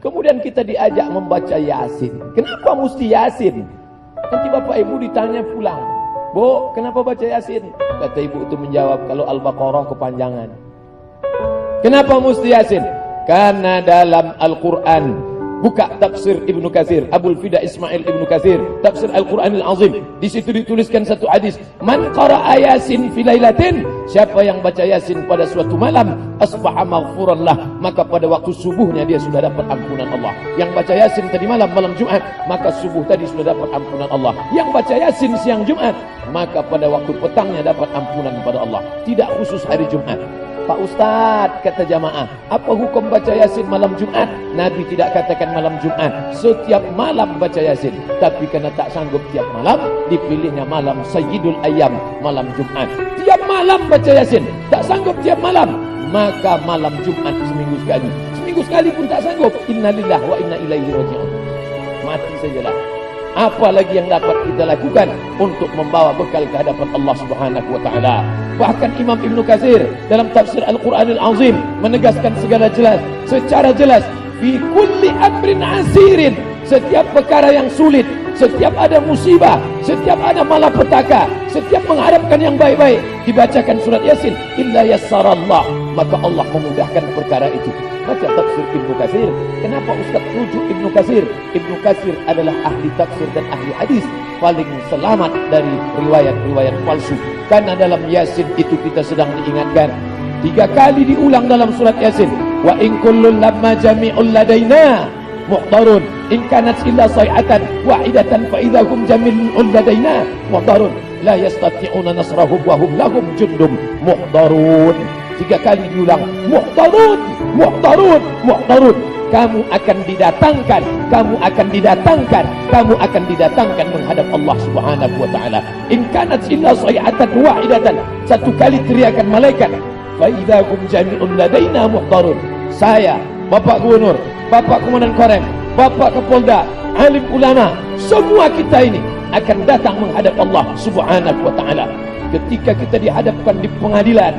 Kemudian kita diajak membaca Yasin. Kenapa mesti Yasin? Nanti bapak ibu ditanya pulang, Bu, kenapa baca Yasin? Kata ibu itu menjawab, kalau Al-Baqarah kepanjangan. Kenapa mesti Yasin? Karena dalam Al-Quran, buka tafsir Ibnu Katsir, Abul Fida Ismail Ibnu Katsir, tafsir Al-Quranil Azim. Di situ dituliskan satu hadis, man qara'a Yasin fi lailatin, siapa yang baca Yasin pada suatu malam, asbaha maghfuran lah, maka pada waktu subuhnya dia sudah dapat ampunan Allah. Yang baca Yasin tadi malam Jumat, maka subuh tadi sudah dapat ampunan Allah. Yang baca Yasin siang Jumat, maka pada waktu petangnya dapat ampunan pada Allah. Tidak khusus hari Jumat. Pak Ustadz, kata jamaah, apa hukum baca Yasin malam Jumat? Nabi tidak katakan malam Jumat, setiap malam baca Yasin. Tapi karena tak sanggup tiap malam, dipilihnya malam Sayyidul Ayyam, malam Jumat. Tiap malam baca Yasin, tak sanggup tiap malam, maka malam Jumat seminggu sekali. Seminggu sekali pun tak sanggup, innalillah wa inna ilaihi raji'un. Mati sajalah. Apa lagi yang dapat kita lakukan untuk membawa bekal ke hadapan Allah Subhanahu wa taala? Bahkan Imam Ibnu Katsir dalam tafsir Al-Quranil Azim menegaskan secara jelas, fi kulli amrin asirin, setiap perkara yang sulit, setiap ada musibah, setiap ada malapetaka, setiap mengharapkan yang baik-baik, dibacakan surat Yasin, illa yassarallah, maka Allah memudahkan perkara itu. Baca tafsir Ibnu Katsir. Kenapa Ustaz rujuk Ibnu Katsir? Ibnu Katsir adalah ahli tafsir dan ahli hadis, paling selamat dari riwayat-riwayat palsu. Karena dalam Yasin itu kita sedang diingatkan 3 kali diulang dalam surat Yasin, wa in kullun lamma jami'un ladaina muhdarun in kanat illa sayhatan wahidatan fa idahum jami'un ladaina muhdarun la yastati'una nasrahum wa hum lahum jundum muhdarun. 3 kali diulang, muhdarun, muhdarun, muhdarun. Kamu akan didatangkan, kamu akan didatangkan, kamu akan didatangkan menghadap Allah Subhanahu wa taala. In kanat illa sayhatan wahidatan, 1 kali teriakan malaikat, fa idahum jami'un ladaina muhdarun. Saya, Bapak Gubernur, Bapak Komandan Korem, Bapak Kapolda, alim ulama, semua kita ini akan datang menghadap Allah Subhanahu wa taala. Ketika kita dihadapkan di pengadilan,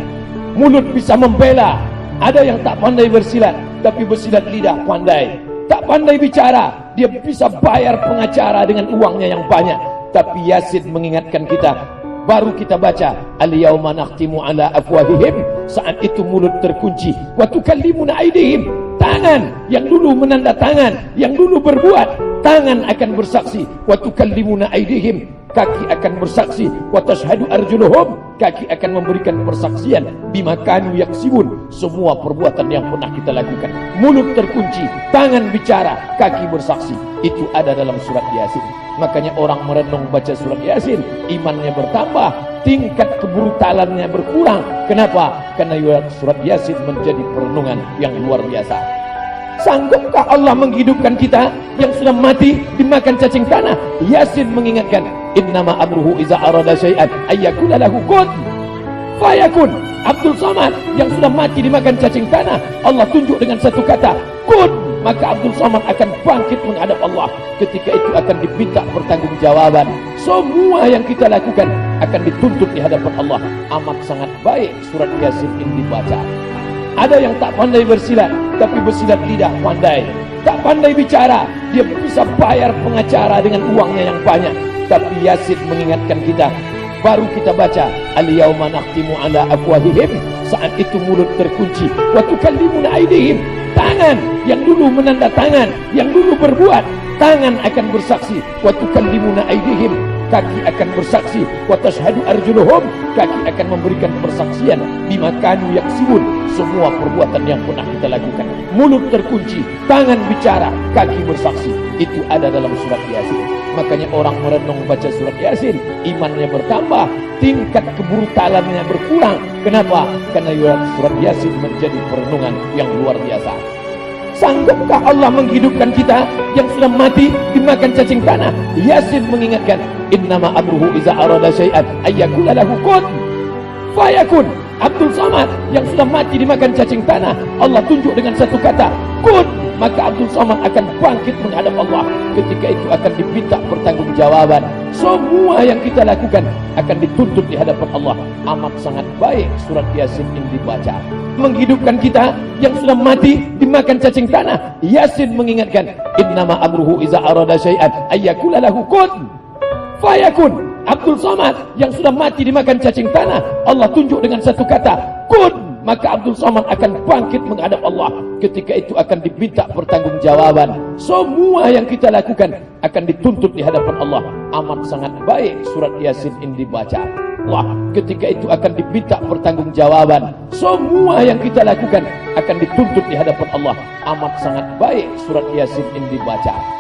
mulut bisa membela. Ada yang tak pandai bersilat, tapi bersilat lidah pandai. Tak pandai bicara, dia bisa bayar pengacara dengan uangnya yang banyak. Tapi Yasin mengingatkan kita, baru kita baca, al-yawma nakhtimu ala afwahihim, saat itu mulut terkunci, wa tukallimuna aydihim, tangan yang dulu menanda tangan, yang dulu berbuat, tangan akan bersaksi, wa tukallimuna aydihim, kaki akan bersaksi, wa tashhadu arjuluhum, kaki akan memberikan persaksian, bima kanu yaksibun, semua perbuatan yang pernah kita lakukan. Mulut terkunci, tangan bicara, kaki bersaksi. Itu ada dalam surat Yasin. Makanya orang merenung baca surat Yasin, imannya bertambah, tingkat kebrutalannya berkurang. Kenapa? Karena surat Yasin menjadi perenungan yang luar biasa. Sanggupkah Allah menghidupkan kita yang sudah mati dimakan cacing tanah? Yasin mengingatkan, innama amruhu iza arada syai'an ayyakula lahu kun fayakun. Abdul Samad yang sudah mati dimakan cacing tanah, Allah tunjuk dengan satu kata, kun, maka Abdul Samad akan bangkit menghadap Allah. Ketika itu akan diminta pertanggungjawaban. Semua yang kita lakukan akan dituntut di hadapan Allah. Amat sangat baik surat Yasin ini dibaca. Ada yang tak pandai bersilat, tapi bersilat lidah pandai. Tak pandai bicara, dia bisa bayar pengacara dengan uangnya yang banyak. Tapi Yasin mengingatkan kita, baru kita baca, al-yawma nakhtimu ala afwahihim, saat itu mulut terkunci, wa tukallimuna aydihim, tangan yang dulu menanda tangan, yang dulu berbuat, tangan akan bersaksi, wa tukallimuna aydihim, kaki akan bersaksi, wa tashhadu arjuluhum, kaki akan memberikan persaksian, bima kanu yaksibun, semua perbuatan yang pernah kita lakukan. Mulut terkunci, tangan bicara, kaki bersaksi. Itu ada dalam surat Yasin. Makanya orang merenung baca surat Yasin, imannya bertambah, tingkat kebrutalannya berkurang. Kenapa? Karena surat Yasin menjadi perenungan yang luar biasa. Sanggupkah Allah menghidupkan kita yang sudah mati dimakan cacing tanah? Yasin mengingatkan, innama amruhu iza arada syai'an ayyakula lahu kun fayakun. Abdul Samad yang sudah mati dimakan cacing tanah, Allah tunjuk dengan satu kata, kun, maka Abdul Somad akan bangkit menghadap Allah. Ketika itu akan diminta pertanggungjawaban. Semua yang kita lakukan akan dituntut di hadapan Allah. Amat sangat baik surat Yasin ini dibaca. Menghidupkan kita yang sudah mati dimakan cacing tanah. Yasin mengingatkan, innama amruhu iza arada syai'an ayyakula lahu kun fayakun. Abdul Somad yang sudah mati dimakan cacing tanah, Allah tunjuk dengan satu kata, kun, maka Abdul Somad akan bangkit menghadap Allah. Ketika itu akan diminta pertanggungjawaban. Semua yang kita lakukan akan dituntut di hadapan Allah. Amat sangat baik surat Yasin ini dibaca. Allah ketika itu akan diminta pertanggungjawaban. Semua yang kita lakukan akan dituntut di hadapan Allah. Amat sangat baik surat Yasin ini dibaca.